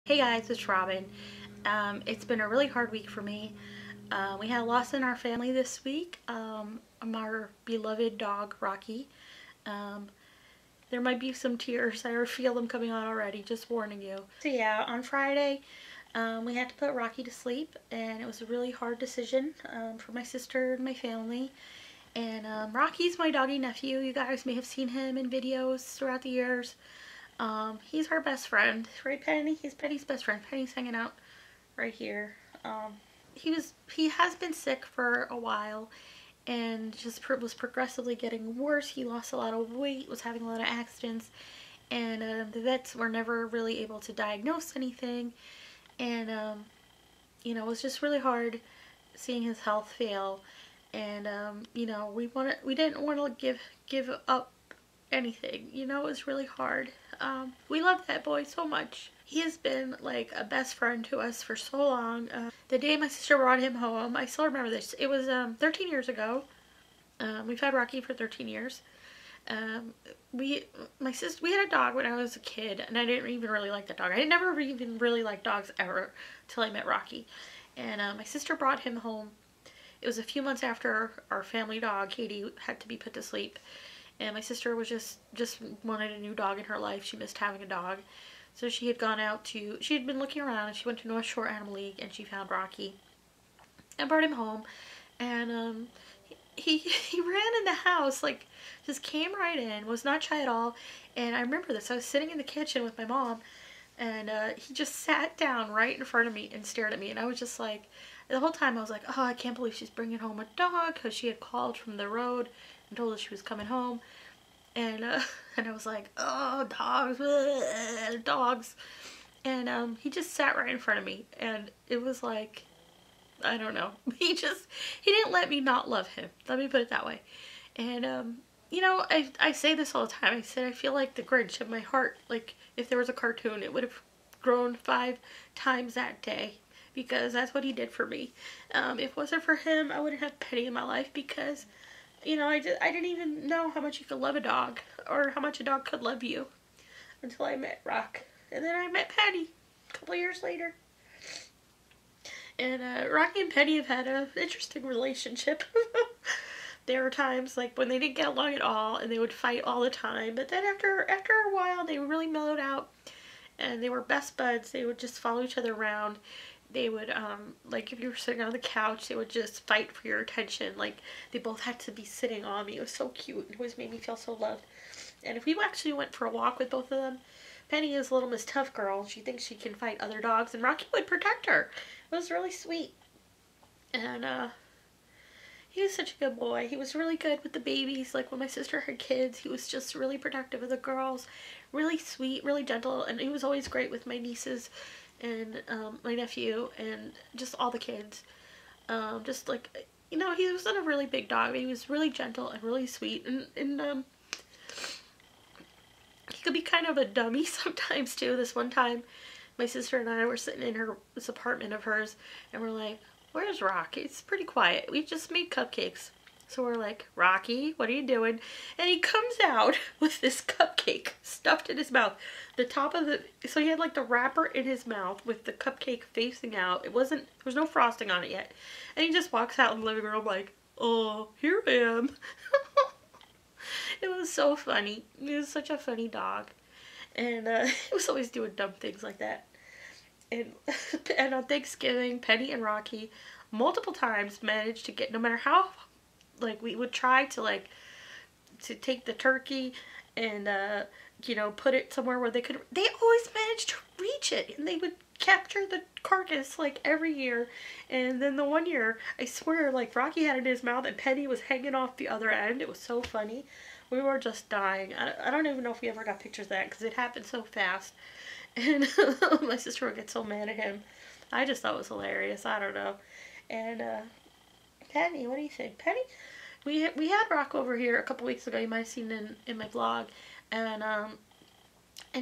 Hey guys, it's Robin. It's been a really hard week for me. We had a loss in our family this week. Our beloved dog, Rocky. Um, there might be some tears. I feel them coming on already, just warning you. So yeah, on Friday, we had to put Rocky to sleep, and it was a really hard decision for my sister and my family. And Rocky's my doggy nephew. You guys may have seen him in videos throughout the years. He's our best friend, right, Penny? He's Penny's best friend. Penny's hanging out right here. He has been sick for a while, and just was progressively getting worse. He lost a lot of weight, was having a lot of accidents, and the vets were never really able to diagnose anything, and it was just really hard seeing his health fail, and we didn't want to give up anything. It was really hard. We love that boy so much. He has been like a best friend to us for so long. The day my sister brought him home, I still remember this. It was 13 years ago. We've had Rocky for 13 years. We had a dog when I was a kid, and I didn't even really like that dog. I never even really liked dogs ever till I met Rocky. And my sister brought him home. It was a few months after our family dog, Katie, had to be put to sleep. And my sister was just wanted a new dog in her life. She missed having a dog. So she had she had been looking around, and she went to North Shore Animal League, and she found Rocky and brought him home. And he ran in the house, like just came right in, was not shy at all. And I remember this. I was sitting in the kitchen with my mom, and he just sat down right in front of me and stared at me. And I was just like, the whole time I was like, oh, I can't believe she's bringing home a dog, because she had called from the road and told us she was coming home. And and I was like, oh, dogs, dogs. And he just sat right in front of me, and it was like, I don't know. He didn't let me not love him. Let me put it that way. And I say this all the time. I said I feel like the Grinch in my heart. Like if there was a cartoon, it would have grown 5 times that day, because that's what he did for me. If it wasn't for him, I wouldn't have Penny in my life, because I didn't even know how much you could love a dog, or how much a dog could love you, until I met Rock. And then I met Penny a couple years later. And Rocky and Penny have had an interesting relationship. There were times like when they didn't get along at all, and they would fight all the time. But then after a while, they really mellowed out, and they were best buds. They would just follow each other around. They would, like if you were sitting on the couch, they would just fight for your attention. Like they both had to be sitting on me. It was so cute. It always made me feel so loved. And if we actually went for a walk with both of them, Penny is little Miss Tough Girl. She thinks she can fight other dogs, and Rocky would protect her. It was really sweet. And he was such a good boy. He was really good with the babies. Like when my sister had kids, he was just really protective of the girls. Really sweet, really gentle, and he was always great with my nieces and my nephew and just all the kids. Just like, he wasn't a really big dog, but he was really gentle and really sweet. And he could be kind of a dummy sometimes too. This one time, my sister and I were sitting in this apartment of hers, and we're like, where's Rocky? It's pretty quiet. We just made cupcakes. So we're like, Rocky, what are you doing? And he comes out with this cupcake stuffed in his mouth. So he had like the wrapper in his mouth with the cupcake facing out. There was no frosting on it yet. And he just walks out in the living room like, oh, here I am. It was so funny. He was such a funny dog. And he was always doing dumb things like that. And on Thanksgiving, Penny and Rocky multiple times managed to get, no matter how, like we would try to to take the turkey and put it somewhere where they always managed to reach it, and they would capture the carcass like every year. And then the one year, I swear, like Rocky had it in his mouth and Penny was hanging off the other end. It was so funny. We were just dying. I don't even know if we ever got pictures of that, because it happened so fast. And my sister would get so mad at him. I just thought it was hilarious. I don't know. And Penny, what do you think? Penny? We had Rock over here a couple weeks ago. You might have seen it in my vlog. And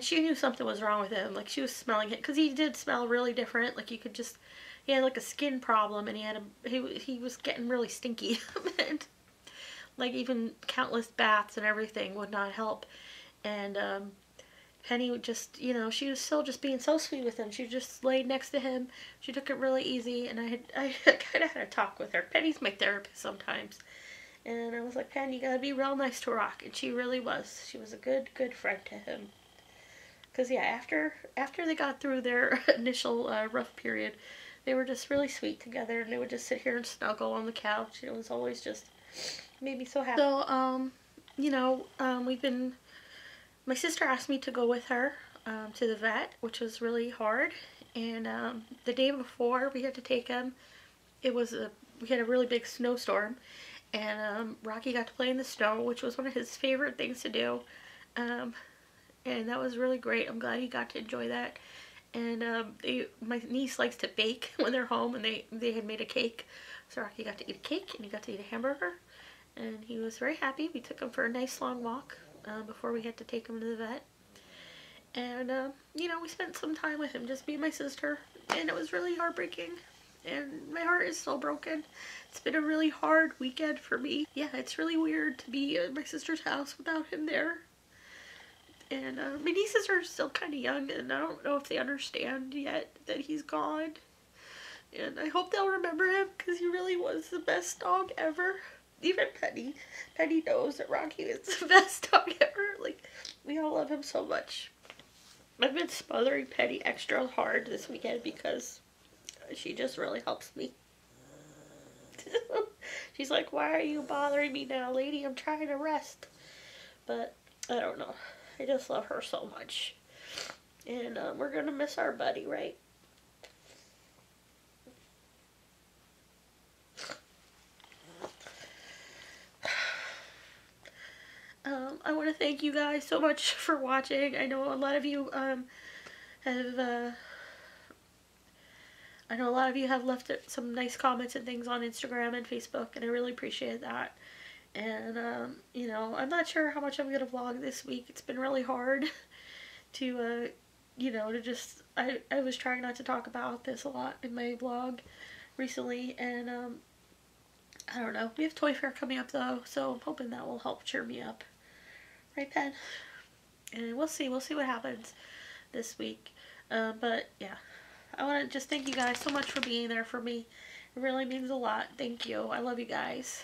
she knew something was wrong with him. Like she was smelling it, because he did smell really different. Like he had like a skin problem, and he was getting really stinky. And like even countless baths and everything would not help. And Penny would just, you know, she was still just being so sweet with him. She just laid next to him. She took it really easy, and I kind of had a talk with her. Penny's my therapist sometimes. And I was like, Penny, you gotta be real nice to Rock. And she really was. She was a good friend to him. Because, yeah, after they got through their initial rough period, they were just really sweet together. And they would just sit here and snuggle on the couch. It was always just made me so happy. So, you know, my sister asked me to go with her to the vet, which was really hard. And the day before we had to take him, we had a really big snowstorm. And Rocky got to play in the snow, which was one of his favorite things to do. And that was really great. I'm glad he got to enjoy that. And my niece likes to bake when they're home, and they had made a cake. So Rocky got to eat a cake, and he got to eat a hamburger. And he was very happy. We took him for a nice long walk before we had to take him to the vet. And, you know, we spent some time with him, just me and my sister. And it was really heartbreaking. And my heart is so broken. It's been a really hard weekend for me. Yeah, it's really weird to be at my sister's house without him there. And my nieces are still kind of young, and I don't know if they understand yet that he's gone. And I hope they'll remember him, because he really was the best dog ever. Even Penny. Penny knows that Rocky is the best dog ever. Like, we all love him so much. I've been smothering Penny extra hard this weekend because she just really helps me. She's like, why are you bothering me now, lady? I'm trying to rest. But, I don't know. I just love her so much. And we're going to miss our buddy, right? I want to thank you guys so much for watching. I know a lot of you have left some nice comments and things on Instagram and Facebook, and I really appreciate that. And, you know, I'm not sure how much I'm going to vlog this week. It's been really hard to, you know, I was trying not to talk about this a lot in my vlog recently, and, I don't know. We have Toy Fair coming up, though, so I'm hoping that will help cheer me up. Right, Ben? And we'll see what happens this week. But, yeah. I want to just thank you guys so much for being there for me. It really means a lot. Thank you. I love you guys.